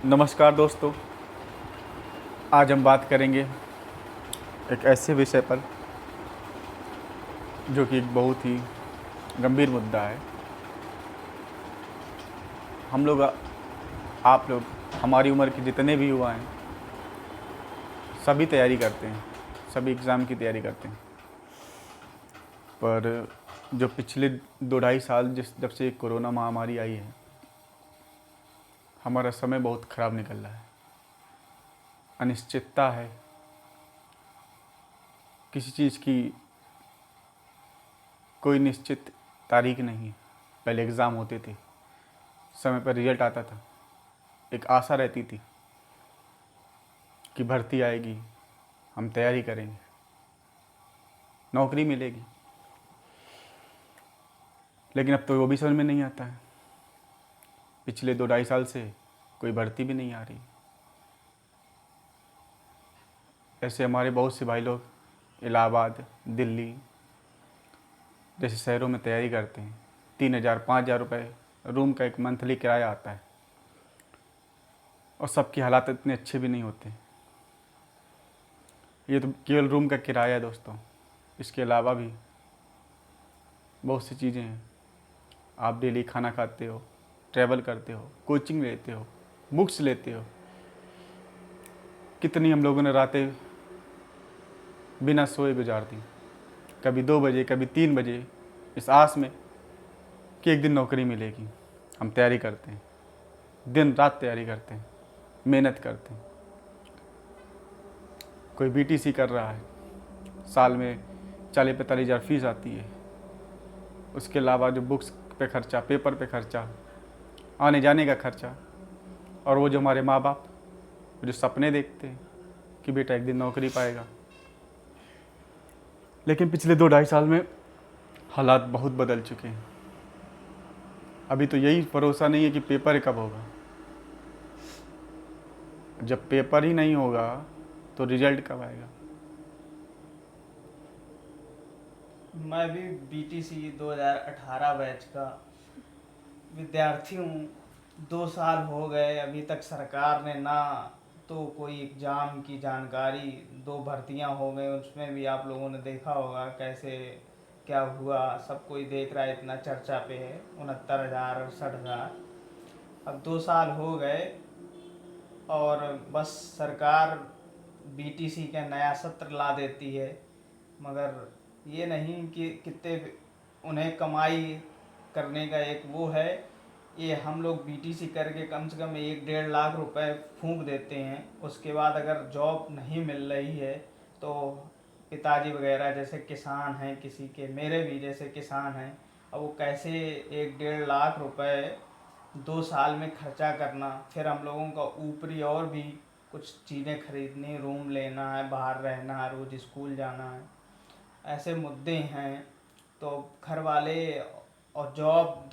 नमस्कार दोस्तों। आज हम बात करेंगे एक ऐसे विषय पर जो कि एक बहुत ही गंभीर मुद्दा है। हम लोग, आप लोग, हमारी उम्र के जितने भी युवा हैं सभी तैयारी करते हैं, सभी एग्ज़ाम की तैयारी करते हैं। पर जो पिछले 2-2.5 साल जब से कोरोना महामारी आई है, हमारा समय बहुत ख़राब निकल रहा है। अनिश्चितता है, किसी चीज़ की कोई निश्चित तारीख नहीं है। पहले एग्ज़ाम होते थे, समय पर रिज़ल्ट आता था, एक आशा रहती थी कि भर्ती आएगी, हम तैयारी करेंगे, नौकरी मिलेगी। लेकिन अब तो वो भी समझ में नहीं आता है। पिछले 2-2.5 साल से कोई भर्ती भी नहीं आ रही। ऐसे हमारे बहुत से भाई लोग इलाहाबाद, दिल्ली जैसे शहरों में तैयारी करते हैं। 3,000-5,000 रुपये रूम का एक मंथली किराया आता है, और सबकी हालात इतने अच्छे भी नहीं होते। ये तो केवल रूम का किराया है दोस्तों, इसके अलावा भी बहुत सी चीज़ें हैं। आप डेली खाना खाते हो, ट्रैवल करते हो, कोचिंग लेते हो, बुक्स लेते हो। कितनी हम लोगों ने रातें बिना सोए गुजार दी, कभी 2 बजे, कभी 3 बजे, इस आस में कि एक दिन नौकरी मिलेगी। हम तैयारी करते हैं, दिन रात तैयारी करते हैं, मेहनत करते हैं। कोई बीटीसी कर रहा है, साल में 40-45 हज़ार फीस आती है। उसके अलावा जो बुक्स पे खर्चा, पेपर पे खर्चा, आने जाने का खर्चा, और वो जो हमारे माँ बाप जो सपने देखते हैं कि बेटा एक दिन नौकरी पाएगा। लेकिन पिछले 2-2.5 साल में हालात बहुत बदल चुके हैं। अभी तो यही भरोसा नहीं है कि पेपर कब होगा। जब पेपर ही नहीं होगा तो रिजल्ट कब आएगा। मैं भी बीटीसी 2018 बैच का विद्यार्थी हूँ। 2 साल हो गए, अभी तक सरकार ने ना तो कोई एग्ज़ाम की जानकारी, 2 भर्तियां हो गई, उसमें भी आप लोगों ने देखा होगा कैसे क्या हुआ। सब कोई देख रहा है, इतना चर्चा पे है। 69,000 68,000। अब 2 साल हो गए और बस सरकार बीटीसी का नया सत्र ला देती है, मगर ये नहीं कि कितने उन्हें कमाई करने का एक वो है। ये हम लोग बीटीसी करके कम से कम 1-1.5 लाख रुपए फूंक देते हैं। उसके बाद अगर जॉब नहीं मिल रही है तो पिताजी वगैरह जैसे किसान हैं, किसी के, मेरे भी जैसे किसान हैं, अब वो कैसे 1-1.5 लाख रुपए 2 साल में खर्चा करना। फिर हम लोगों का ऊपरी और भी कुछ चीज़ें खरीदनी, रूम लेना है, बाहर रहना है, रोज़ स्कूल जाना है, ऐसे मुद्दे हैं। तो घर वाले और जॉब,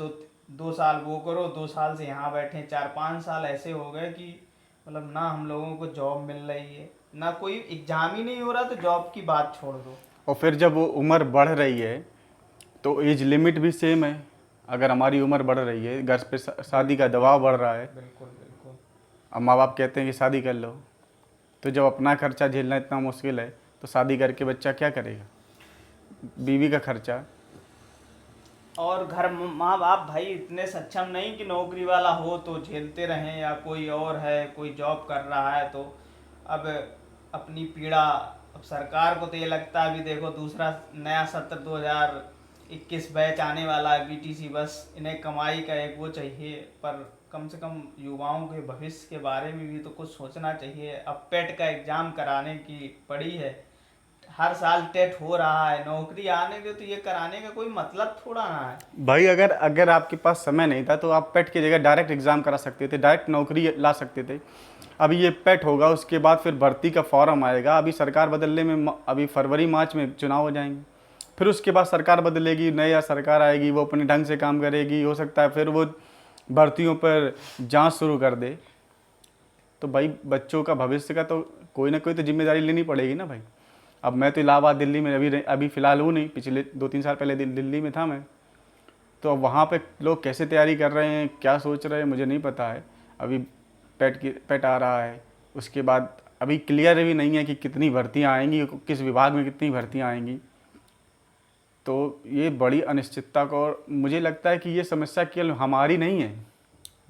2 साल वो करो, 2 साल से यहाँ बैठे, 4-5 साल ऐसे हो गए कि मतलब ना हम लोगों को जॉब मिल रही है, ना कोई एग्ज़ाम ही नहीं हो रहा, तो जॉब की बात छोड़ दो। और फिर जब वो उम्र बढ़ रही है तो एज लिमिट भी सेम है। अगर हमारी उम्र बढ़ रही है, घर पे शादी का बिल्कुल दबाव बढ़ रहा है, बिल्कुल बिल्कुल। अब माँ बाप कहते हैं कि शादी कर लो, तो जब अपना खर्चा झेलना इतना मुश्किल है तो शादी करके बच्चा क्या करेगा। बीवी का खर्चा। और घर माँ बाप भाई इतने सक्षम नहीं कि नौकरी वाला हो तो झेलते रहें, या कोई और है, कोई जॉब कर रहा है तो अब अपनी पीड़ा। अब सरकार को तो ये लगता है, अभी देखो दूसरा नया सत्र 2021 बैच आने वाला है बीटीसी, बस इन्हें कमाई का एक वो चाहिए। पर कम से कम युवाओं के भविष्य के बारे में भी तो कुछ सोचना चाहिए। अब पेट का एग्ज़ाम कराने की पड़ी है, हर साल टेट हो रहा है, नौकरी आने के तो ये कराने का कोई मतलब थोड़ा ना है। भाई अगर अगर आपके पास समय नहीं था तो आप पेट की जगह डायरेक्ट एग्ज़ाम करा सकते थे, डायरेक्ट नौकरी ला सकते थे। अभी ये पेट होगा, उसके बाद फिर भर्ती का फॉर्म आएगा। अभी सरकार बदलने में अभी फरवरी मार्च में चुनाव हो जाएंगे, फिर उसके बाद सरकार बदलेगी, नया सरकार आएगी, वो अपने ढंग से काम करेगी। हो सकता है फिर वो भर्तियों पर जांच शुरू कर दे। तो भाई बच्चों का भविष्य का तो कोई ना कोई तो जिम्मेदारी लेनी पड़ेगी ना भाई। अब मैं तो इलाहाबाद, दिल्ली में अभी अभी फ़िलहाल हूँ नहीं, पिछले 2-3 साल पहले दिल्ली में था मैं। तो अब वहाँ पे लोग कैसे तैयारी कर रहे हैं, क्या सोच रहे हैं, मुझे नहीं पता है। अभी पेट आ रहा है। उसके बाद अभी क्लियर भी नहीं है कि कितनी भर्तियाँ आएंगी, किस विभाग में कितनी भर्तियाँ आएंगी। तो ये बड़ी अनिश्चितता को, और मुझे लगता है कि ये समस्या केवल हमारी नहीं है,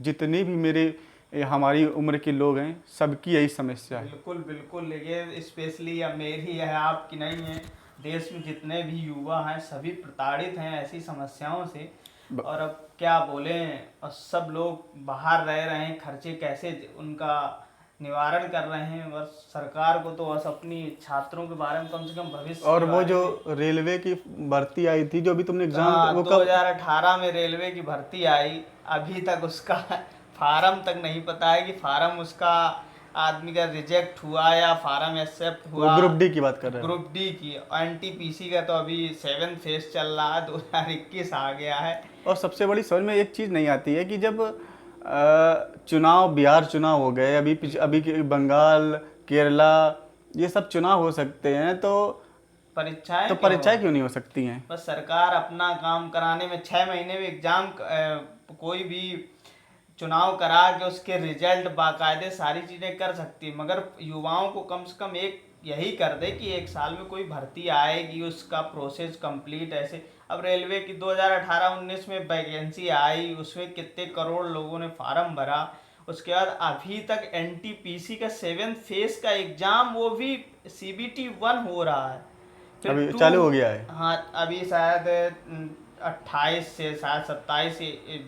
जितनी भी हमारी उम्र के लोग हैं सबकी यही समस्या है। बिल्कुल बिल्कुल, ये स्पेशली अब मेरी है, आपकी नहीं है। देश में जितने भी युवा हैं सभी प्रताड़ित हैं ऐसी समस्याओं से। और अब क्या बोलें, और सब लोग बाहर रह रहे हैं, खर्चे कैसे उनका निवारण कर रहे हैं। बस सरकार को तो बस अपनी छात्रों के बारे में कम से कम भविष्य और के वो बारे जो में। रेलवे की भर्ती आई थी, जो अभी तुमने एग्जाम हाँ, वो कब 2018 में रेलवे की भर्ती आई, अभी तक उसका फार्म तक नहीं पता है कि फार्म उसका आदमी का रिजेक्ट हुआ या फार्म एक्सेप्ट वो हुआ। ग्रुप डी की बात कर रहे हैं। ग्रुप डी की एनटीपीसी का तो अभी 7th फेज चल रहा है, 2021 आ गया है। और सबसे बड़ी समझ में एक चीज़ नहीं आती है कि जब चुनाव, बिहार चुनाव हो गए, अभी बंगाल, केरला, ये सब चुनाव हो सकते हैं, तो परीक्षाएं क्यों नहीं हो सकती हैं? बस सरकार अपना काम कराने में 6 महीने में एग्जाम, कोई भी चुनाव करा के उसके रिजल्ट बाकायदे सारी चीज़ें कर सकती है, मगर युवाओं को कम से कम एक यही कर दे कि 1 साल में कोई भर्ती आएगी, उसका प्रोसेस कंप्लीट। ऐसे अब रेलवे की 2018-19 में वैकेंसी आई, उसमें कितने करोड़ लोगों ने फार्म भरा। उसके बाद अभी तक एनटीपीसी का 7th फेज का एग्ज़ाम, वो भी CBT 1 हो रहा है, फिर अभी 2। चालू हो गया है। हाँ, अभी शायद 28 से, शायद 27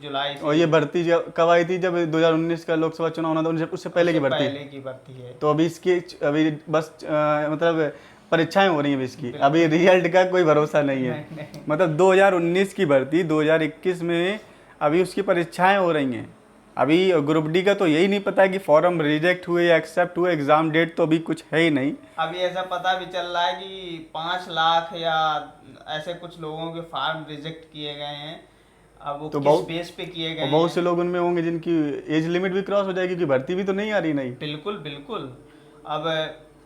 जुलाई से। और ये भर्ती कब आई थी? जब 2019 का लोकसभा चुनाव होना था, उससे पहले की भर्ती। पहले की भर्ती है। तो अभी बस मतलब परीक्षाएं हो रही हैं अभी इसकी, अभी रिजल्ट का कोई भरोसा नहीं है। नहीं। मतलब 2019 की भर्ती 2021 में अभी उसकी परीक्षाएं हो रही हैं। अभी ग्रुप डी का तो यही नहीं पता है कि फॉर्म रिजेक्ट हुए या एक्सेप्ट हुए, एग्ज़ाम डेट तो अभी कुछ है ही नहीं। अभी ऐसा पता भी चल रहा है कि 5 लाख या ऐसे कुछ लोगों के फार्म रिजेक्ट किए गए हैं। अब वो तो किस बेस पे किए गए हैं? बहुत से लोग उनमें होंगे जिनकी एज लिमिट भी क्रॉस हो जाएगी, क्योंकि भर्ती भी तो नहीं आ रही नहीं। बिल्कुल बिल्कुल। अब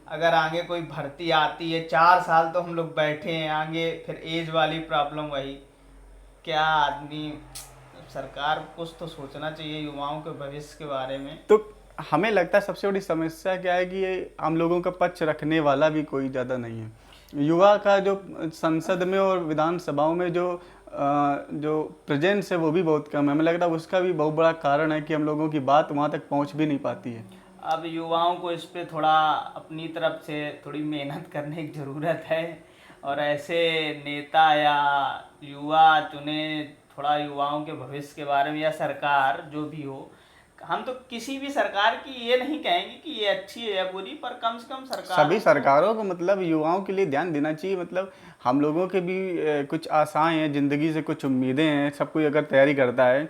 अगर आगे कोई भर्ती आती है, 4 साल तो हम लोग बैठे हैं, आगे फिर एज वाली प्रॉब्लम वही। क्या आदमी, सरकार कुछ तो सोचना चाहिए युवाओं के भविष्य के बारे में। तो हमें लगता है सबसे बड़ी समस्या क्या है कि ये आम लोगों का पक्ष रखने वाला भी कोई ज़्यादा नहीं है। युवा का जो संसद में और विधानसभाओं में जो प्रेजेंस है वो भी बहुत कम है। हमें लगता है उसका भी बहुत बड़ा कारण है कि हम लोगों की बात वहाँ तक पहुँच भी नहीं पाती है। अब युवाओं को इस पे थोड़ा अपनी तरफ से थोड़ी मेहनत करने की ज़रूरत है, और ऐसे नेता या युवा चुने, थोड़ा युवाओं के भविष्य के बारे में, या सरकार जो भी हो। हम तो किसी भी सरकार की ये नहीं कहेंगे कि ये अच्छी है या बुरी, पर कम से कम सरकार, सभी सरकारों को मतलब युवाओं के लिए ध्यान देना चाहिए। मतलब हम लोगों के भी कुछ आशाएं हैं, ज़िंदगी से कुछ उम्मीदें हैं। सब कोई अगर तैयारी करता है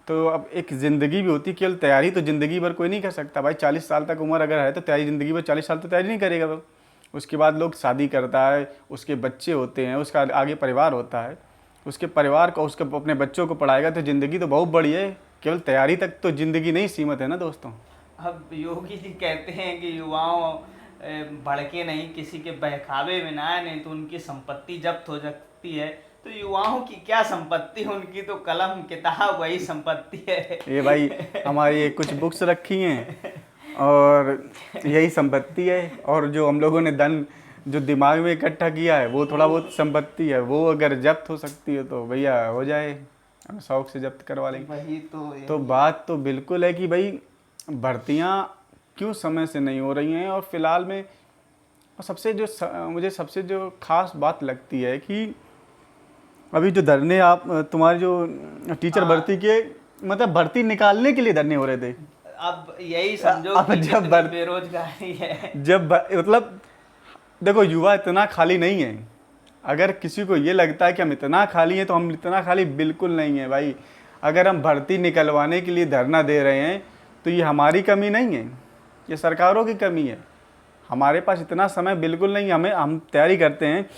तो अब एक ज़िंदगी भी होती है। केवल तैयारी तो ज़िंदगी भर कोई नहीं कर सकता भाई। 40 साल तक उम्र अगर है तो तैयारी ज़िंदगी भर 40 साल तो तैयारी नहीं करेगा वो। उसके बाद लोग शादी करता है, उसके बच्चे होते हैं, उसका आगे परिवार होता है, उसके परिवार को, उसके अपने बच्चों को पढ़ाएगा। तो ज़िंदगी तो बहुत बड़ी है, केवल तैयारी तक तो ज़िंदगी नहीं सीमित है ना दोस्तों। अब योगी जी कहते हैं कि युवाओं भड़के नहीं, किसी के बहकावे में ना आए, नहीं तो उनकी संपत्ति जब्त हो सकती है। तो युवाओं की क्या संपत्ति, उनकी तो कलम किताब वही संपत्ति है। ये भाई हमारी कुछ बुक्स रखी हैं और यही संपत्ति है। और जो हम लोगों ने धन जो दिमाग में इकट्ठा किया है वो थोड़ा बहुत संपत्ति है। वो अगर जब्त हो सकती है तो भैया हो जाए, हम शौक से जब्त करवा लेंगे। वही तो बात तो बिल्कुल है कि भाई भर्तियां क्यों समय से नहीं हो रही हैं। और फिलहाल में मुझे सबसे जो खास बात लगती है कि अभी जो धरने आप तुम्हारे जो टीचर भर्ती के, मतलब भर्ती निकालने के लिए धरने हो रहे थे। अब यही समझो अब कि जब कितनी बेरोजगारी है। मतलब देखो, युवा इतना खाली नहीं है। अगर किसी को ये लगता है कि हम इतना खाली हैं तो हम इतना खाली बिल्कुल नहीं है भाई। अगर हम भर्ती निकलवाने के लिए धरना दे रहे हैं तो ये हमारी कमी नहीं है, ये सरकारों की कमी है। हमारे पास इतना समय बिल्कुल नहीं है। हम तैयारी करते हैं,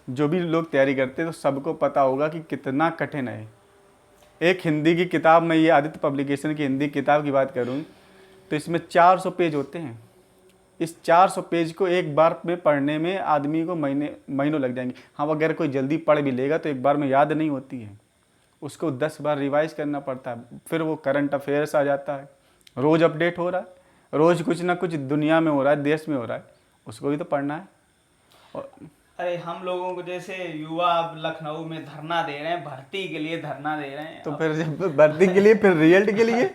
जो भी लोग तैयारी करते हैं तो सबको पता होगा कि कितना कठिन है। एक हिंदी की किताब में, ये आदित्य पब्लिकेशन की हिंदी किताब की बात करूं तो इसमें 400 पेज होते हैं। इस 400 पेज को एक बार में पढ़ने में आदमी को महीनों लग जाएंगे। हाँ, अगर कोई जल्दी पढ़ भी लेगा तो एक बार में याद नहीं होती है, उसको 10 बार रिवाइज करना पड़ता है। फिर वो करंट अफेयर्स आ जाता है, रोज़ अपडेट हो रहा है, रोज़ कुछ ना कुछ दुनिया में हो रहा है, देश में हो रहा है, उसको भी तो पढ़ना है। और अरे हम लोगों को जैसे युवा अब लखनऊ में धरना दे रहे हैं, भर्ती के लिए धरना दे रहे हैं। तो फिर जब भर्ती के लिए, फिर रिजल्ट के लिए,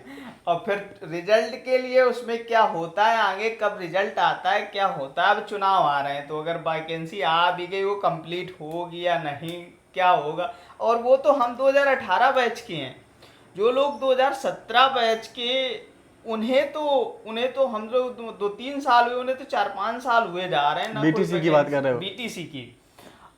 और फिर रिजल्ट के लिए उसमें क्या होता है आगे, कब रिजल्ट आता है, क्या होता है। अब चुनाव आ रहे हैं तो अगर वैकेंसी आ भी गई, वो कंप्लीट होगी या नहीं, क्या होगा। और वो तो हम 2018 बैच के हैं। जो लोग 2017 बैच के, उन्हें तो हम लोग 2-3 साल हुए, उन्हें तो 4-5 साल हुए जा रहे हैं ना। कोई बीटीसी की बात कर रहे हो? बीटीसी की।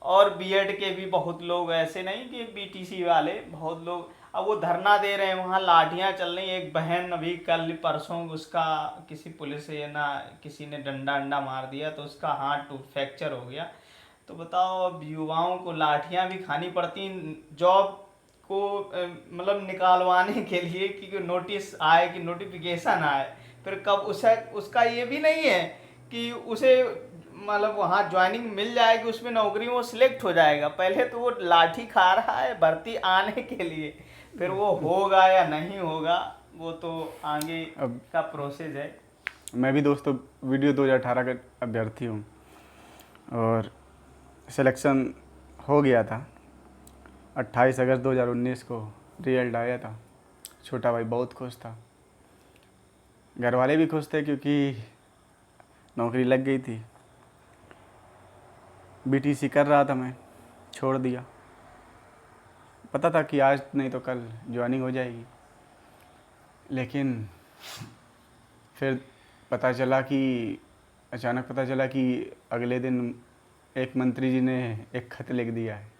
और बीएड के भी बहुत लोग, ऐसे नहीं कि बीटीसी वाले, बहुत लोग अब वो धरना दे रहे हैं, वहाँ लाठियाँ चल रही। एक बहन अभी कल परसों उसका किसी पुलिस से ना किसी ने डंडा अंडा मार दिया तो उसका हाथ टूट फ्रैक्चर हो गया। तो बताओ, अब युवाओं को लाठियाँ भी खानी पड़ती जॉब को मतलब निकालवाने के लिए कि नोटिस आए, कि नोटिफिकेशन आए। फिर कब उसे, उसका ये भी नहीं है कि उसे मतलब वहाँ ज्वाइनिंग मिल जाएगी, उसमें नौकरी में वो सिलेक्ट हो जाएगा। पहले तो वो लाठी खा रहा है भर्ती आने के लिए, फिर वो होगा या नहीं होगा वो तो आगे अब का प्रोसेस है। मैं भी दोस्तों वीडियो 2018 का अभ्यर्थी हूँ और सिलेक्शन हो गया था। 28 अगस्त 2019 को रिजल्ट आया था। छोटा भाई बहुत खुश था, घर वाले भी खुश थे क्योंकि नौकरी लग गई थी। बीटीसी कर रहा था मैं, छोड़ दिया। पता था कि आज नहीं तो कल ज्वाइनिंग हो जाएगी, लेकिन फिर पता चला कि अचानक पता चला कि अगले दिन एक मंत्री जी ने एक खत लिख दिया है।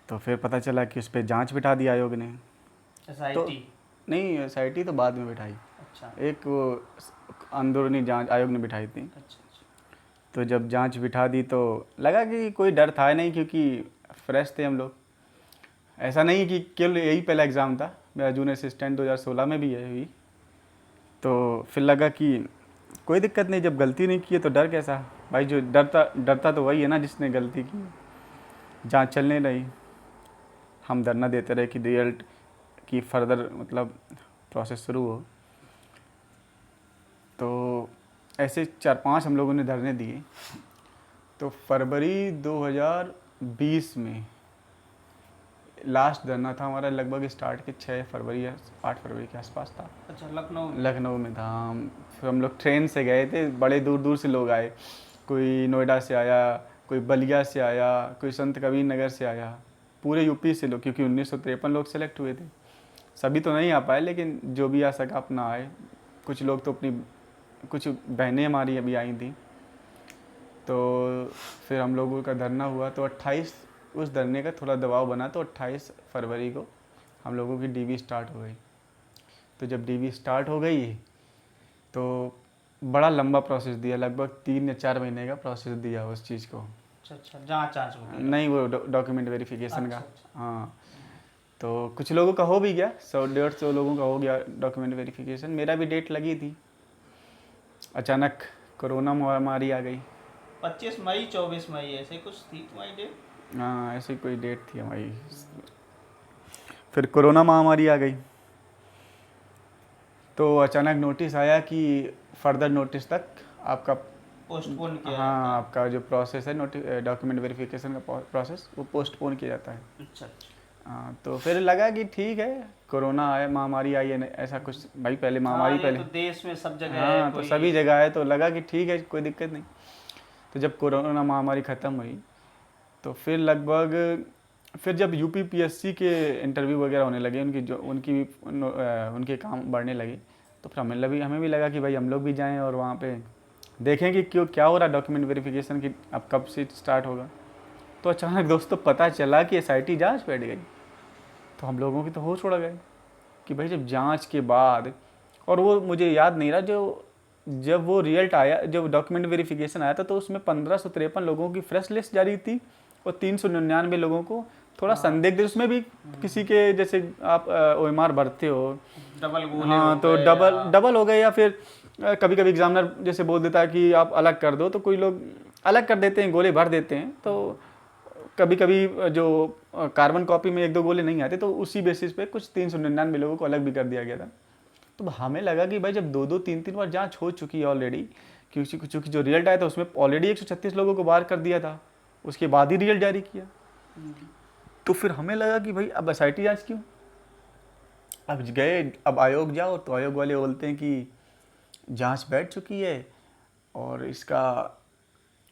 तो फिर पता चला कि उस पर जांच बिठा दी आयोग ने। तो एसआईटी? नहीं, एसआईटी तो बाद में बिठाई, अच्छा एक वो अंदरूनी जांच आयोग ने बिठाई थी। अच्छा। तो जब जांच बिठा दी तो लगा कि कोई डर था नहीं, क्योंकि फ्रेश थे हम लोग। ऐसा नहीं कि केवल यही पहला एग्ज़ाम था, मेरा जूनियर असिस्टेंट 2016 में भी है हुई। तो फिर लगा कि कोई दिक्कत नहीं, जब गलती नहीं की है तो डर कैसा भाई। जो डरता तो वही है ना जिसने गलती की। जांच चलने रही, हम धरना देते रहे कि रिजल्ट की फर्दर मतलब प्रोसेस शुरू हो। तो ऐसे 4-5 हम लोगों ने धरने दिए। तो फरवरी 2020 में लास्ट धरना था हमारा, लगभग स्टार्ट के 6 फरवरी या 8 फरवरी के आसपास था। अच्छा, लखनऊ? लखनऊ में था। फिर हम लोग ट्रेन से गए थे, बड़े दूर दूर से लोग आए। कोई नोएडा से आया, कोई बलिया से आया, कोई संत कबीर नगर से आया, पूरे यूपी से लोग, क्योंकि 1953 लोग सेलेक्ट हुए थे। सभी तो नहीं आ पाए, लेकिन जो भी आ सका अपना आए। कुछ लोग तो अपनी, कुछ बहनें हमारी अभी आई थी। तो फिर हम लोगों का धरना हुआ। तो 28 उस धरने का थोड़ा दबाव बना, तो 28 फरवरी को हम लोगों की डीवी स्टार्ट हो गई। तो जब डीवी स्टार्ट हो गई तो बड़ा लंबा प्रोसेस दिया, लगभग 3 या 4 महीने का प्रोसेस दिया उस चीज़ को। अच्छा, जाँच वगैरह? नहीं, वो डॉक्यूमेंट वेरिफिकेशन का। अच्छा। हाँ, तो कुछ लोगों का हो भी गया, 100-150 लोगों का हो गया डॉक्यूमेंट वेरिफिकेशन। मेरा भी डेट लगी थी, अचानक कोरोना महामारी आ गई। 25 मई 24 मई ऐसे कुछ थी तुम्हारी डेट? हाँ, ऐसी कोई डेट थी हमारी। फिर कोरोना महामारी आ गई, तो अचानक नोटिस आया कि फर्दर नोटिस तक आपका पोस्टपोन किया हाँ, जाता है? आपका जो प्रोसेस है डॉक्यूमेंट वेरिफिकेशन का प्रोसेस, वो पोस्टपोन किया जाता है। अच्छा। हाँ, तो फिर लगा कि ठीक है, कोरोना आया, महामारी आई है, ऐसा कुछ भाई, पहले महामारी हाँ, ये पहले। तो देश में सब जगह है हाँ, तो कोई। सभी जगह है, तो लगा कि ठीक है, कोई दिक्कत नहीं। तो जब कोरोना महामारी ख़त्म हुई तो फिर लगभग, फिर जब यूपीपीएससी के इंटरव्यू वगैरह होने लगे, उनके काम बढ़ने लगे, तो फिर हमें भी लगा कि भाई हम लोग भी जाएं और वहाँ पे देखें कि क्या हो रहा है डॉक्यूमेंट वेरिफिकेशन की, अब कब से स्टार्ट होगा। तो अचानक दोस्तों पता चला कि एसआईटी जांच बैठ गई। तो हम लोगों की तो होश उड़ गए कि भाई जब जांच के बाद, और वो मुझे याद नहीं रहा, जब वो रिजल्ट आया, जब डॉक्यूमेंट वेरिफिकेशन आया था, तो उसमें 1553 लोगों की फ्रेश लिस्ट जारी थी और 399 लोगों को थोड़ा संदिग्ध, उसमें भी किसी के, जैसे आप ओएमआर भरते हो, डबल गोले हाँ, हो तो गए डबल हो गए, या फिर कभी कभी एग्जामिनर जैसे बोल देता है कि आप अलग कर दो, तो कोई लोग अलग कर देते हैं, गोले भर देते हैं। तो कभी कभी जो कार्बन कॉपी में 1-2 गोले नहीं आते, तो उसी बेसिस पे कुछ 399 लोगों को अलग भी कर दिया गया था। तो हमें लगा कि भाई जब 2-2 3-3 बार जांच हो चुकी है ऑलरेडी, क्योंकि जो रिजल्ट आया था उसमें ऑलरेडी 136 लोगों को बाहर कर दिया था, उसके बाद ही रिजल्ट जारी किया। तो फिर हमें लगा कि भाई अब SIT जांच क्यों। अब गए, अब आयोग जाओ तो आयोग वाले बोलते हैं कि जांच बैठ चुकी है और इसका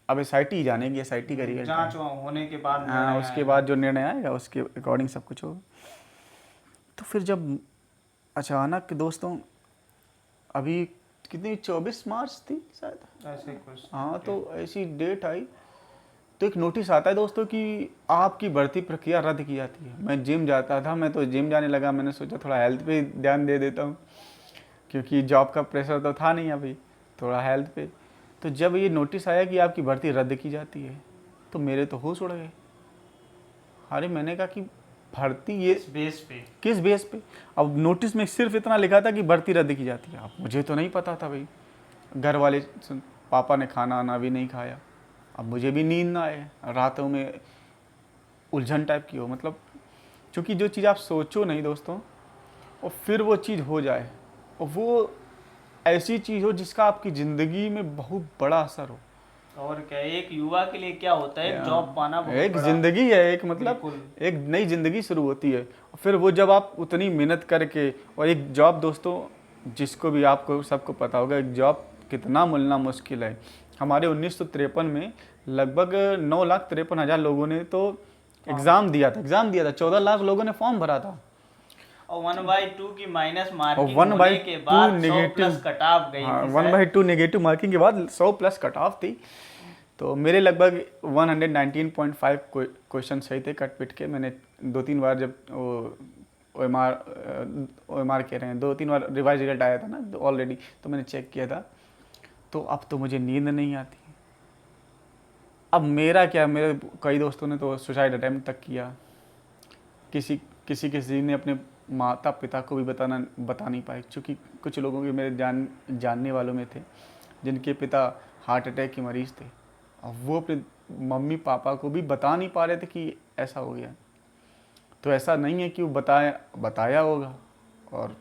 अब SIT जानेगी, SIT का रिजल्ट जांच होने के बाद हाँ निर्णय उसके आएगा। बाद जो निर्णय आएगा उसके अकॉर्डिंग सब कुछ होगा। तो फिर जब अचानक दोस्तों अभी कितनी 24 मार्च थी शायद, ऐसे कुछ हाँ तो ऐसी डेट आई तो एक नोटिस आता है दोस्तों कि आपकी भर्ती प्रक्रिया रद्द की जाती है। मैं जिम जाता था, मैं तो जिम जाने लगा, मैंने सोचा थोड़ा हेल्थ पे ध्यान दे देता हूँ क्योंकि जॉब का प्रेशर तो था नहीं अभी, थोड़ा हेल्थ पे। तो जब ये नोटिस आया कि आपकी भर्ती रद्द की जाती है तो मेरे तो होश उड़ गए। अरे मैंने कहा कि भर्ती ये इस बेस पे किस बेस पे। अब नोटिस में सिर्फ इतना लिखा था कि भर्ती रद्द की जाती है। अब मुझे तो नहीं पता था भाई, घर वाले पापा ने खाना आना भी नहीं खाया, अब मुझे भी नींद ना आए, रातों में उलझन टाइप की हो, मतलब क्योंकि जो चीज़ आप सोचो नहीं दोस्तों और फिर वो चीज़ हो जाए और वो ऐसी चीज़ हो जिसका आपकी ज़िंदगी में बहुत बड़ा असर हो। और क्या, एक युवा के लिए क्या होता है, एक जॉब पाना बहुत एक बड़ा। ज़िंदगी है, एक मतलब बिल्कुल। एक नई ज़िंदगी शुरू होती है। और फिर वो जब आप उतनी मेहनत करके, और एक जॉब दोस्तों जिसको भी आपको सबको पता होगा एक जॉब कितना मिलना मुश्किल है। हमारे 1953 में लगभग 9,53,000 लोगों ने तो एग्ज़ाम दिया था, 14 लाख लोगों ने फॉर्म भरा था और 1/2 की माइनस और मार्किंग 1/2 होने के बाद 100 नेगेटिव, प्लस कट ऑफ गई हाँ थी 1/2 नेगेटिव मार्किंग के बाद 100 प्लस कट ऑफ थी। तो मेरे लगभग 119.5 क्वेश्चन सही थे कट पिट के। मैंने 2-3 बार जब ओ एम आर कह रहे हैं, 2-3 बार रिवाइज रिजल्ट आया था ना ऑलरेडी, तो मैंने चेक किया था। तो अब तो मुझे नींद नहीं आती। अब मेरा क्या, मेरे कई दोस्तों ने तो सुसाइड अटैम्प्ट तक किया, किसी ने अपने माता पिता को भी बता नहीं पाए, क्योंकि कुछ लोगों के मेरे जानने वालों में थे जिनके पिता हार्ट अटैक के मरीज़ थे। अब वो अपने मम्मी पापा को भी बता नहीं पा रहे थे कि ऐसा हो गया। तो ऐसा नहीं है कि वो बताया होगा और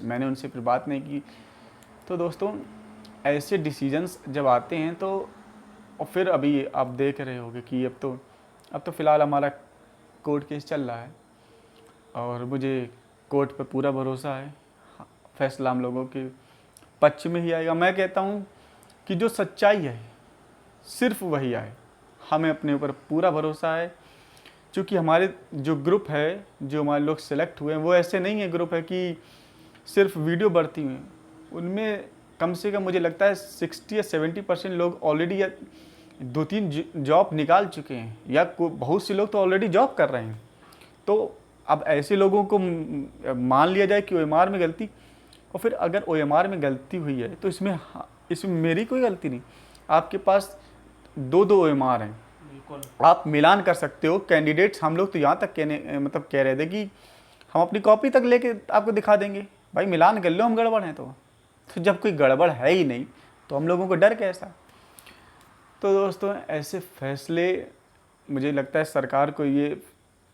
मैंने उनसे फिर बात नहीं की। तो दोस्तों ऐसे डिसीजंस जब आते हैं तो, और फिर अभी आप देख रहे होगे कि अब तो फ़िलहाल हमारा कोर्ट केस चल रहा है और मुझे कोर्ट पे पूरा भरोसा है, फैसला हम लोगों के पक्ष में ही आएगा। मैं कहता हूँ कि जो सच्चाई है सिर्फ वही आए, हमें अपने ऊपर पूरा भरोसा है। क्योंकि हमारे जो ग्रुप है, जो हमारे लोग सेलेक्ट हुए हैं, वो ऐसे नहीं है ग्रुप है कि सिर्फ वीडियो बढ़ती हुई, उनमें कम से कम मुझे लगता है 60 या 70% लोग ऑलरेडी 2-3 जॉब निकाल चुके हैं, या बहुत से लोग तो ऑलरेडी जॉब कर रहे हैं। तो अब ऐसे लोगों को मान लिया जाए कि OMR में गलती, और फिर अगर OMR में गलती हुई है तो इसमें मेरी कोई गलती नहीं। आपके पास 2-2 OMR हैं, बिल्कुल। आप मिलान कर सकते हो। कैंडिडेट्स हम लोग तो यहाँ तक कह रहे थे कि हम अपनी कॉपी तक लेके आपको दिखा देंगे, भाई मिलान कर लो, हम गड़बड़ हैं तो जब कोई गड़बड़ है ही नहीं तो हम लोगों को डर कैसा। तो दोस्तों ऐसे फैसले मुझे लगता है सरकार को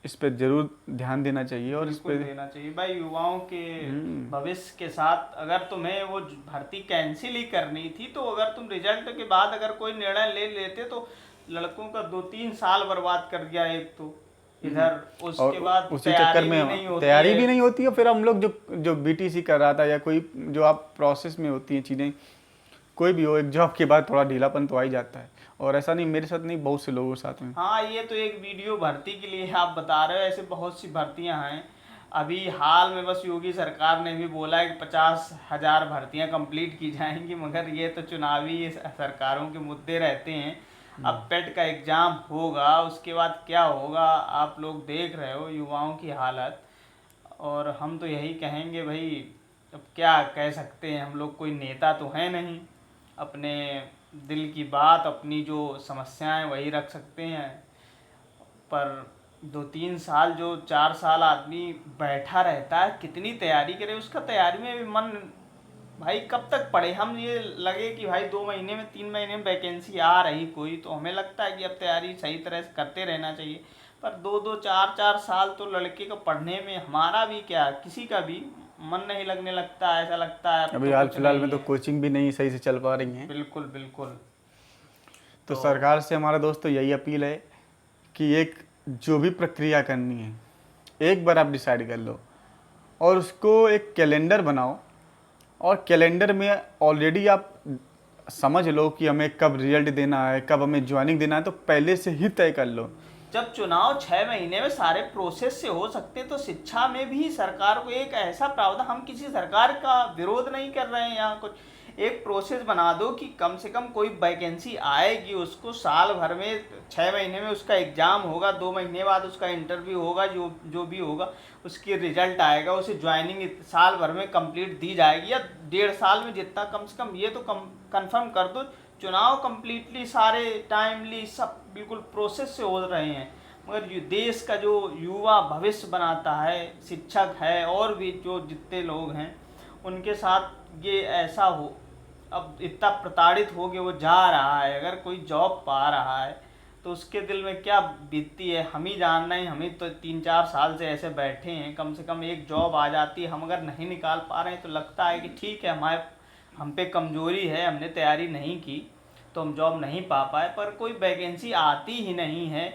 इस पर जरूर ध्यान देना चाहिए और इस बिल्कुल पर देना चाहिए भाई। युवाओं के भविष्य के साथ अगर तुम्हें वो भर्ती कैंसिल ही करनी थी तो अगर तुम रिजल्ट के बाद अगर कोई निर्णय ले लेते तो लड़कों का 2-3 साल बर्बाद कर दिया एक तो इधर, उसके बाद उसी चक्कर में तैयारी भी नहीं होती है। फिर हम लोग जो BTC कर रहा था या कोई जो आप प्रोसेस में होती हैं चीज़ें, कोई भी हो, एक जॉब के बाद थोड़ा ढीलापन तो आ ही जाता है। और ऐसा नहीं मेरे साथ नहीं, बहुत से लोगों के साथ में। हाँ, ये तो एक वीडियो भर्ती के लिए आप बता रहे हो, ऐसे बहुत सी भर्तियां हैं। अभी हाल में बस योगी सरकार ने भी बोला है कि 50,000 भर्तियां कंप्लीट की जाएंगी, मगर ये तो चुनावी सरकारों के मुद्दे रहते हैं। अब पेट का एग्ज़ाम होगा, उसके बाद क्या होगा आप लोग देख रहे हो युवाओं की हालत। और हम तो यही कहेंगे भाई, अब क्या कह सकते हैं, हम लोग कोई नेता तो हैं नहीं, अपने दिल की बात, अपनी जो समस्याएं वही रख सकते हैं। पर 2-3 साल, जो 4 साल आदमी बैठा रहता है, कितनी तैयारी करे, उसका तैयारी में भी मन, भाई कब तक पढ़े हम। ये लगे कि भाई 2 महीने में 3 महीने में वैकेंसी आ रही कोई, तो हमें लगता है कि अब तैयारी सही तरह से करते रहना चाहिए। पर 2-2 4-4 साल तो लड़के को पढ़ने में, हमारा भी क्या किसी का भी मन नहीं लगने लगता, ऐसा लगता है अब अभी तो हाल कुछ फिलहाल नहीं में तो है। कोचिंग भी नहीं सही से चल पा रही हैं। बिल्कुल बिल्कुल। तो सरकार से हमारा दोस्तों यही अपील है कि एक जो भी प्रक्रिया करनी है एक बार आप डिसाइड कर लो और उसको एक कैलेंडर बनाओ, और कैलेंडर में ऑलरेडी आप समझ लो कि हमें कब रिजल्ट देना है, कब हमें ज्वाइनिंग देना है, तो पहले से ही तय कर लो। जब चुनाव 6 महीने में सारे प्रोसेस से हो सकते हैं, तो शिक्षा में भी सरकार को एक ऐसा प्रावधान, हम किसी सरकार का विरोध नहीं कर रहे हैं यहाँ कुछ, एक प्रोसेस बना दो कि कम से कम कोई वैकेंसी आएगी उसको साल भर में 6 महीने में उसका एग्जाम होगा, 2 महीने बाद उसका इंटरव्यू होगा, जो जो भी होगा उसकी रिजल्ट आएगा, उसे ज्वाइनिंग साल भर में कंप्लीट दी जाएगी, या 1.5 साल में, जितना कम से कम ये तो कंफर्म कर दो चुनाव कंप्लीटली सारे टाइमली सब बिल्कुल प्रोसेस से हो रहे हैं। मगर ये देश का जो युवा भविष्य बनाता है, शिक्षक है और भी जो जितने लोग हैं उनके साथ ये ऐसा हो, अब इतना प्रताड़ित हो के वो जा रहा है, अगर कोई जॉब पा रहा है तो उसके दिल में क्या बीतती है हम ही जान रहे हैं। हम ही तो 3-4 साल से ऐसे बैठे हैं, कम से कम एक जॉब आ जाती है, हम अगर नहीं निकाल पा रहे हैं तो लगता है कि ठीक है हमारे हम पे कमज़ोरी है, हमने तैयारी नहीं की तो हम जॉब नहीं पा पाए, पर कोई वैकेंसी आती ही नहीं है।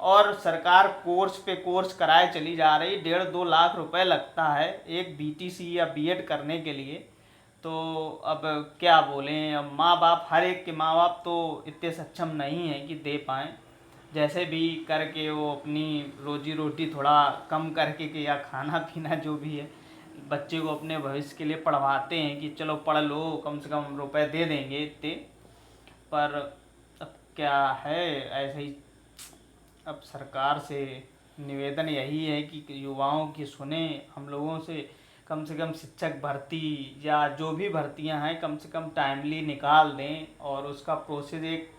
और सरकार कोर्स पे कोर्स कराए चली जा रही, 1.5-2 लाख रुपए लगता है एक बीटीसी या बीएड करने के लिए। तो अब क्या बोलें, अब माँ बाप, हर एक के माँ बाप तो इतने सक्षम नहीं हैं कि दे पाएँ, जैसे भी करके वो अपनी रोजी रोटी थोड़ा कम करके के या खाना पीना जो भी है बच्चे को अपने भविष्य के लिए पढ़वाते हैं कि चलो पढ़ लो, कम से कम रुपए दे देंगे इतने। पर अब क्या है, ऐसे ही अब सरकार से निवेदन यही है कि युवाओं की सुने, हम लोगों से कम शिक्षक भर्ती या जो भी भर्तियां हैं कम से कम टाइमली निकाल दें और उसका प्रोसेस एक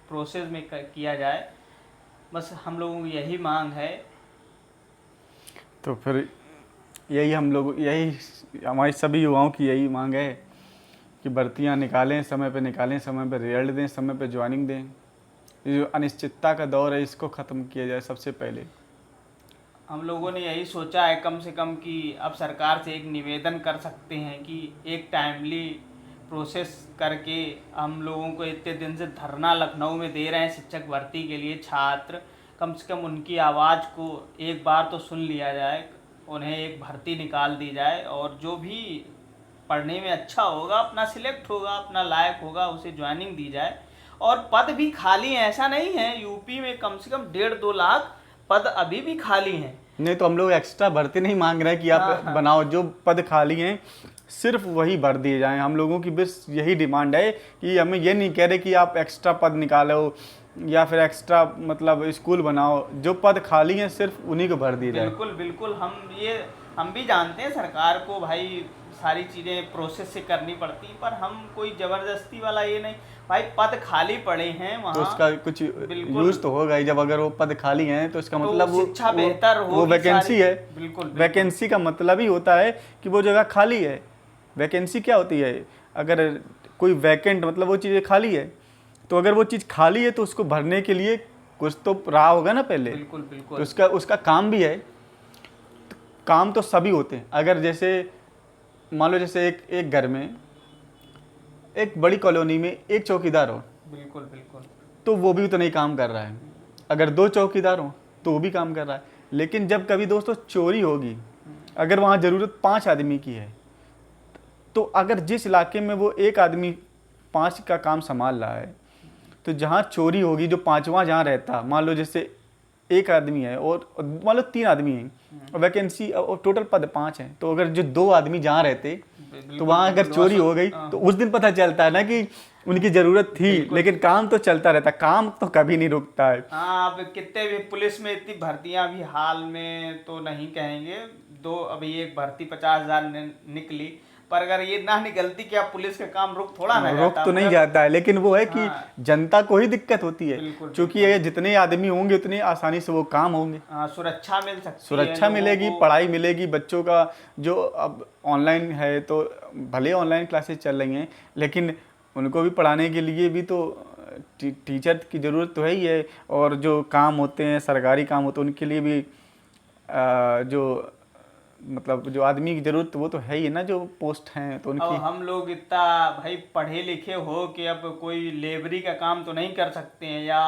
प्रोसेस में किया जाए, बस हम लोगों की यही मांग है। तो फिर यही हमारी सभी युवाओं की यही मांग है कि भर्तियां निकालें, समय पे निकालें, समय पे रिजल्ट दें, समय पे ज्वाइनिंग दें। ये जो अनिश्चितता का दौर है इसको ख़त्म किया जाए सबसे पहले। हम लोगों ने यही सोचा है कम से कम कि अब सरकार से एक निवेदन कर सकते हैं कि एक टाइमली प्रोसेस करके, हम लोगों को इतने दिन से धरना लखनऊ में दे रहे हैं शिक्षक भर्ती के लिए छात्र, कम से कम उनकी आवाज़ को एक बार तो सुन लिया जाए, उन्हें एक भर्ती निकाल दी जाए और जो भी पढ़ने में अच्छा होगा, अपना सिलेक्ट होगा, अपना लायक होगा, उसे ज्वाइनिंग दी जाए। और पद भी खाली हैं, ऐसा नहीं है, यूपी में कम से कम 1.5-2 लाख पद अभी भी खाली हैं। नहीं तो हम लोग एक्स्ट्रा भर्ती नहीं मांग रहे हैं कि आप बनाओ, जो पद खाली हैं सिर्फ वही भर दिए जाएं। हम लोगों की बस यही डिमांड है कि हमें ये नहीं कह रहे कि आप एक्स्ट्रा पद निकालो या फिर एक्स्ट्रा मतलब स्कूल बनाओ, जो पद खाली हैं सिर्फ उन्हीं को भर दिए जाए। बिल्कुल बिल्कुल, हम भी जानते हैं सरकार को भाई सारी चीज़ें प्रोसेस से करनी पड़ती हैं, पर हम कोई ज़बरदस्ती वाला ये नहीं, भाई पद खाली पड़े हैं वहाँ तो उसका कुछ यूज तो होगा ही, जब अगर वो पद खाली हैं तो इसका तो मतलब शिक्षा बेहतर वो होगी वैकेंसी है। बिल्कुल वैकेंसी का मतलब ही होता है कि वो जगह खाली है। वैकेंसी क्या होती है? अगर कोई वैकेंट मतलब वो चीज़ खाली है, तो अगर वो चीज़ खाली है तो उसको भरने के लिए कुछ तो रहा होगा ना पहले। बिल्कुल बिल्कुल, तो उसका काम भी है। तो काम तो सभी होते हैं। अगर जैसे मान लो जैसे एक घर में, एक बड़ी कॉलोनी में एक चौकीदार हो, बिल्कुल बिल्कुल, तो वो भी उतना ही काम कर रहा है। अगर 2 चौकीदार हो तो वो भी काम कर रहा है। लेकिन जब कभी दोस्तों चोरी होगी, अगर वहाँ ज़रूरत 5 आदमी की है, तो अगर जिस इलाके में वो एक आदमी 5 का काम संभाल रहा है, तो जहाँ चोरी होगी जो 5वां जहाँ रहता, मान लो जैसे एक आदमी है और मान लो 3 आदमी हैं और वैकेंसी और टोटल पद 5 हैं, तो अगर जो 2 आदमी जहाँ रहते तो वहाँ अगर चोरी हो गई तो उस दिन पता चलता है ना कि उनकी ज़रूरत थी, लेकिन काम तो चलता रहता, काम तो कभी नहीं रुकता है। हाँ, अब कितने भी पुलिस में इतनी भर्तियां भी हाल में तो नहीं कहेंगे, अभी एक भर्ती 50,000 निकली, पर अगर ये ना निकलती क्या पुलिस का काम रुक थोड़ा ना रुक जाता। तो नहीं जाता है, लेकिन वो है कि जनता को ही दिक्कत होती है, बिल्कुल, क्योंकि ये जितने आदमी होंगे उतने आसानी से वो काम होंगे। हाँ, सुरक्षा मिल सकती है, सुरक्षा लोगों मिलेगी, को। पढ़ाई मिलेगी बच्चों का। जो अब ऑनलाइन है तो भले ऑनलाइन क्लासेस चल रही हैं, लेकिन उनको भी पढ़ाने के लिए भी तो टीचर की ज़रूरत तो है ही है। और जो काम होते हैं सरकारी काम होते हैं उनके लिए भी जो मतलब जो आदमी की जरूरत वो तो है ही ना, जो पोस्ट हैं तो अब उनकी। हम लोग इतना भाई पढ़े लिखे हो कि अब कोई लेबरी का काम तो नहीं कर सकते हैं, या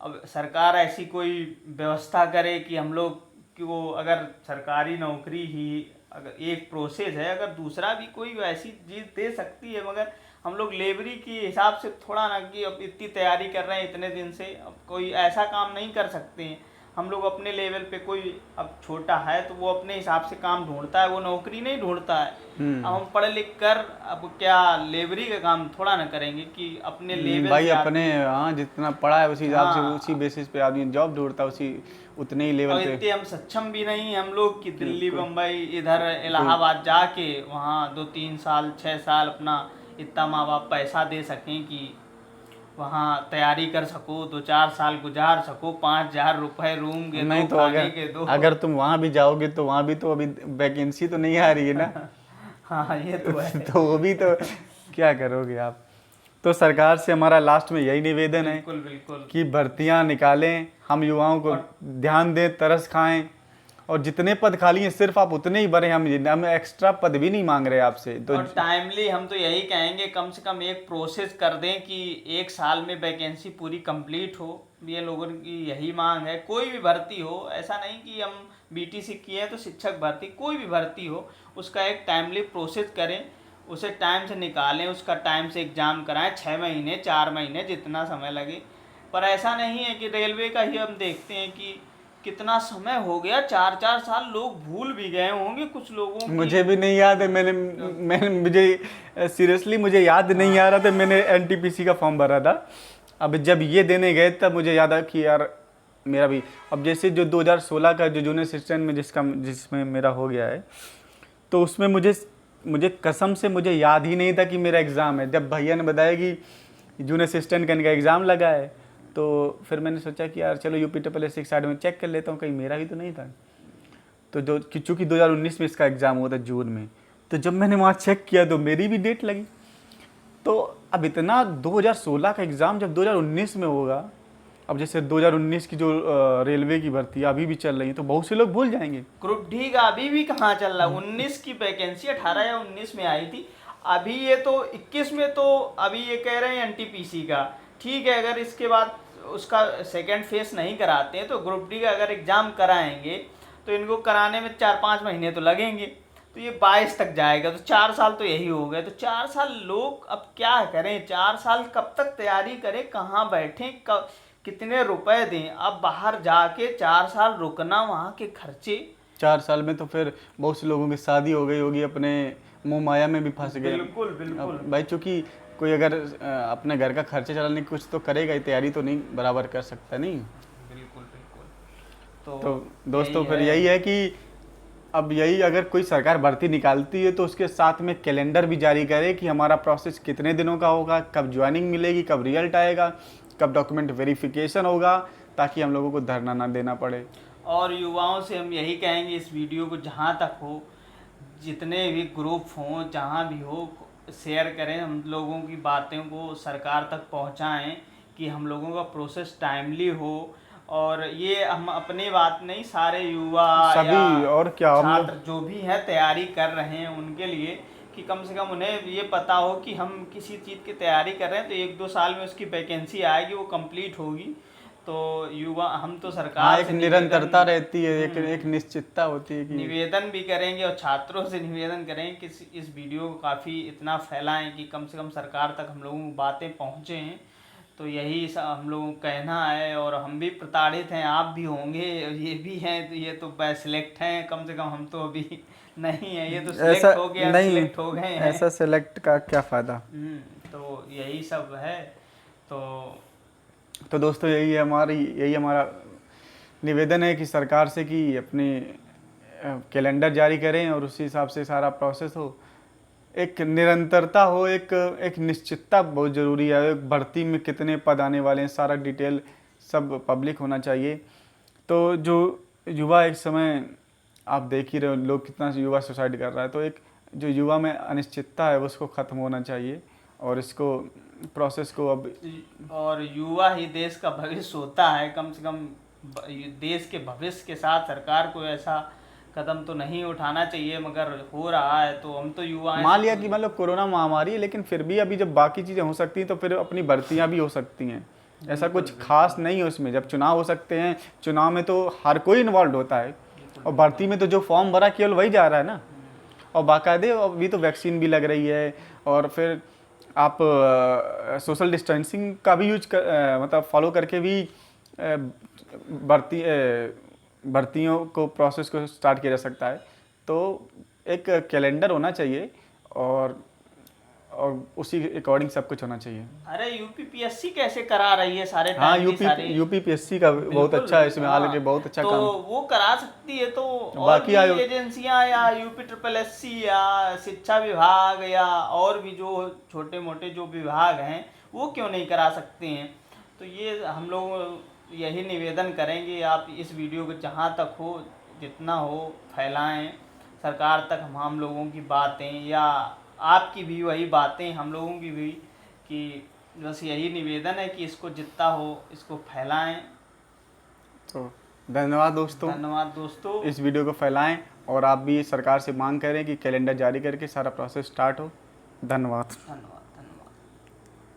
अब सरकार ऐसी कोई व्यवस्था करे कि हम लोग कि वो अगर सरकारी नौकरी ही अगर एक प्रोसेस है, अगर दूसरा भी कोई वैसी चीज़ दे सकती है, मगर हम लोग लेबरी के हिसाब से थोड़ा ना कि अब इतनी तैयारी कर रहे हैं इतने दिन से, अब कोई ऐसा काम नहीं कर सकते हैं हम लोग अपने लेवल पे। कोई अब छोटा है तो वो अपने हिसाब से काम ढूंढता है, वो नौकरी नहीं ढूंढता है। अब हम पढ़ लिख कर अब क्या लेबरी का काम थोड़ा ना करेंगे कि अपने लेवल भाई से अपने, हाँ जितना पढ़ा है उसी हिसाब से हाँ। उसी बेसिस पे आदमी जॉब ढूंढता है, उसी उतने ही और लेवल पे। इतने हम सक्षम भी नहीं हैं हम लोग कि दिल्ली कोई- बम्बई इधर इलाहाबाद जाके वहाँ 2-3 साल 6 साल अपना इतना माँ बाप पैसा दे सकें कि वहाँ तैयारी कर सको, 2-4 साल गुजार सको, 5,000 रुपए रूम के नहीं दो, तो खाने अगर के दो। अगर तुम वहां भी जाओगे तो वहां भी तो अभी वैकेंसी तो नहीं आ रही है ना। हाँ ये तो है। तो वो भी तो क्या करोगे आप। तो सरकार से हमारा लास्ट में यही निवेदन है बिल्कुल बिल्कुल। कि भर्तियां निकालें, हम युवाओं को ध्यान दें, तरस खाएं, और जितने पद खाली हैं सिर्फ आप उतने ही भरें, हम एक्स्ट्रा पद भी नहीं मांग रहे आपसे। तो और टाइमली हम तो यही कहेंगे कम से कम एक प्रोसेस कर दें कि 1 साल में वैकेंसी पूरी कंप्लीट हो। ये लोगों की यही मांग है, कोई भी भर्ती हो, ऐसा नहीं कि हम बीटीसी किए हैं तो शिक्षक भर्ती, कोई भी भर्ती हो उसका एक टाइमली प्रोसेस करें, उसे टाइम से निकालें, उसका टाइम से एग्ज़ाम कराएं, 6 महीने 4 महीने जितना समय लगे। पर ऐसा नहीं है कि रेलवे का ही हम देखते हैं कि कितना समय हो गया, 4-4 साल लोग भूल भी गए होंगे कुछ लोगों की। मुझे भी नहीं याद है, मैंने मुझे सीरियसली मुझे याद नहीं आ रहा था, मैंने एनटीपीसी का फॉर्म भरा था। अब जब ये देने गए तब मुझे याद आया कि यार मेरा भी, अब जैसे जो 2016 का जो जूनियर असिस्टेंट में जिसमें मेरा हो गया है, तो उसमें मुझे कसम से मुझे याद ही नहीं था कि मेरा एग्ज़ाम है। जब भैया ने बताया कि जूनियर असिस्टेंट का एग्ज़ाम लगा है, तो फिर मैंने सोचा कि यार चलो UPSS साइड में चेक कर लेता हूँ, कहीं मेरा ही तो नहीं था। तो जो चूँकि 2019 में इसका एग्ज़ाम हुआ था जून में, तो जब मैंने वहाँ चेक किया तो मेरी भी डेट लगी। तो अब इतना 2016 का एग्ज़ाम जब 2019 में होगा, अब जैसे 2019 की जो रेलवे की भर्ती अभी भी चल रही है, तो बहुत से लोग भूल जाएंगे। ग्रुप डी का अभी भी कहाँ चल रहा है? 19 की वैकेंसी 18 या 19 में आई थी, अभी ये तो 21 में, तो अभी ये कह रहे हैं एनटीपीसी का। ठीक है, अगर इसके बाद उसका सेकेंड फेस नहीं कराते हैं तो ग्रुप डी का अगर एग्ज़ाम कराएंगे तो इनको कराने में 4-5 महीने तो लगेंगे, तो ये 22 तक जाएगा, तो 4 साल तो यही हो गए। तो 4 साल लोग अब क्या करें, 4 साल कब तक तैयारी करें, कहाँ बैठें, कब कितने रुपए दें? अब बाहर जाके 4 साल रुकना, वहाँ के खर्चे। 4 साल में तो फिर बहुत से लोगों की शादी हो गई होगी, अपने मुँह माया में भी फंस गए। बिल्कुल बिल्कुल। अब भाई चूँकि कोई अगर अपने घर का खर्चा चलाने की कुछ तो करेगा ही, तैयारी तो नहीं बराबर कर सकता नहीं। बिल्कुल बिल्कुल। तो दोस्तों फिर यही है कि अब यही, अगर कोई सरकार भर्ती निकालती है तो उसके साथ में कैलेंडर भी जारी करे कि हमारा प्रोसेस कितने दिनों का होगा, कब ज्वाइनिंग मिलेगी, कब रिजल्ट आएगा, कब डॉक्यूमेंट वेरिफिकेशन होगा, ताकि हम लोगों को धरना ना देना पड़े। और युवाओं से हम यही कहेंगे इस वीडियो को जहाँ तक हो, जितने भी ग्रुप हों, जहाँ भी हो, शेयर करें, हम लोगों की बातों को सरकार तक पहुँचाएं कि हम लोगों का प्रोसेस टाइमली हो। और ये हम अपनी बात नहीं, सारे युवा सभी, या और क्या हम लोग छात्र जो भी हैं तैयारी कर रहे हैं उनके लिए कि कम से कम उन्हें ये पता हो कि हम किसी चीज़ की तैयारी कर रहे हैं तो 1-2 साल में उसकी वैकेंसी आएगी, वो कंप्लीट होगी। तो युवा, हम तो सरकार हाँ, एक से निरंतरता रहती है, एक निश्चितता होती है कि निवेदन भी करेंगे और छात्रों से निवेदन करेंगे कि इस वीडियो को काफ़ी इतना फैलाएं कि कम से कम सरकार तक हम लोगों को बातें पहुँचें। तो यही हम लोगों का कहना है, और हम भी प्रताड़ित हैं, आप भी होंगे, ये भी हैं, तो ये तो सिलेक्ट हैं, कम से कम हम तो अभी नहीं है, ये तो ऐसा सिलेक्ट हो गया, नहीं, सिलेक्ट हो गए हैं। ऐसा सेलेक्ट का क्या फ़ायदा। तो यही सब है। तो दोस्तों यही हमारा निवेदन है कि सरकार से कि अपने कैलेंडर जारी करें और उसी हिसाब से सारा प्रोसेस हो, एक निरंतरता हो, एक निश्चितता बहुत ज़रूरी है। एक भर्ती में कितने पद आने वाले हैं, सारा डिटेल सब पब्लिक होना चाहिए। तो जो युवा, एक समय आप देख ही रहे हो लोग कितना युवा सुसाइड कर रहा है, तो एक जो युवा में अनिश्चितता है उसको ख़त्म होना चाहिए, और इसको प्रोसेस को अब, और युवा ही देश का भविष्य होता है, कम से कम देश के भविष्य के साथ सरकार को ऐसा कदम तो नहीं उठाना चाहिए, मगर हो रहा है तो हम तो युवा हैं। मान लिया कि मतलब कोरोना महामारी है, लेकिन फिर भी अभी जब बाकी चीज़ें हो सकती हैं तो फिर अपनी भर्तियां भी हो सकती हैं। ऐसा कुछ खास नहीं है उसमें। जब चुनाव हो सकते हैं, चुनाव में तो हर कोई इन्वॉल्व होता है, और भर्ती में तो जो फॉर्म भरा केवल वही जा रहा है ना। और बाकायदे अभी तो वैक्सीन भी लग रही है, और फिर आप सोशल डिस्टेंसिंग का भी मतलब फॉलो करके भी भर्तियों को प्रोसेस को स्टार्ट किया जा सकता है। तो एक कैलेंडर होना चाहिए, और उसी अकॉर्डिंग सब कुछ होना चाहिए। अरे यूपीपीएससी कैसे करा रही है सारे हाँ, टाइम की सारी। यूपीपीएससी का बहुत बिल्कुल, अच्छा है इसमें, हाँ। ऑलरेडी बहुत अच्छा तो काम। वो करा सकती है, तो और बाकी भी आयोग- एजेंसियां या यूपी SSS या शिक्षा विभाग या और भी जो छोटे मोटे जो विभाग हैं वो क्यों नहीं करा सकते हैं। तो ये हम लोग यही निवेदन करेंगे, आप इस वीडियो को जहाँ तक हो जितना हो फैलाएं, सरकार तक हम लोगों की बातें या आपकी भी वही बातें हम लोगों की भी, कि बस यही निवेदन है कि इसको जितना हो इसको फैलाएं। तो धन्यवाद दोस्तों, धन्यवाद दोस्तों। इस वीडियो को फैलाएं, और आप भी सरकार से मांग करें कि कैलेंडर जारी करके सारा प्रोसेस स्टार्ट हो। धन्यवाद। धन्यवाद।